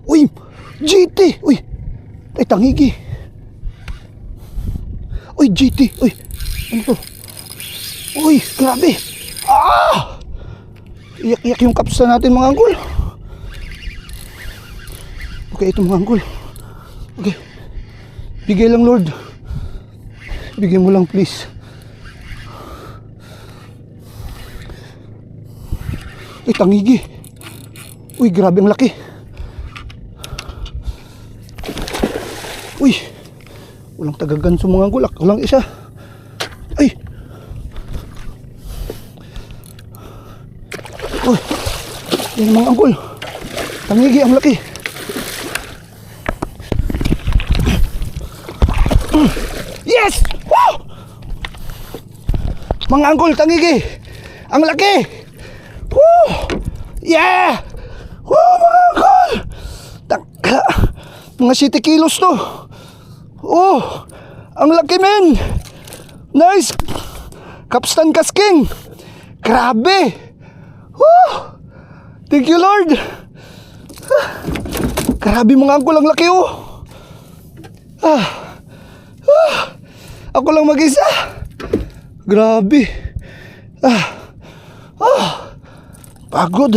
Uy, GT. Uy, ay tangigi. Uy, GT. Uy, ano to? Uy, grabe. Ah! Iyak-iyak yung kapsa natin mga anggol. Okay, ito mga anggol. Okay. Bigay lang, Lord. Bigay mo lang, please. Ay, tangigi. Uy, grabe ang laki. Uy, walang tagaganso mga anggol. Ako lang isa. Ay. Uy, yan mga anggol. Tangigi, ang laki. Yes! Woo! Mga anggol, tangigi. Ang laki. Woo! Yeah! Woo, mga anggol. Mga 7 kilos to. Oh, ang laki men. Nice. Kapstan kasking. Grabe. Woo! Thank you, Lord. Grabe mga anggol, ang laki oh. Ako lang mag-isa. Grabe. Pagod.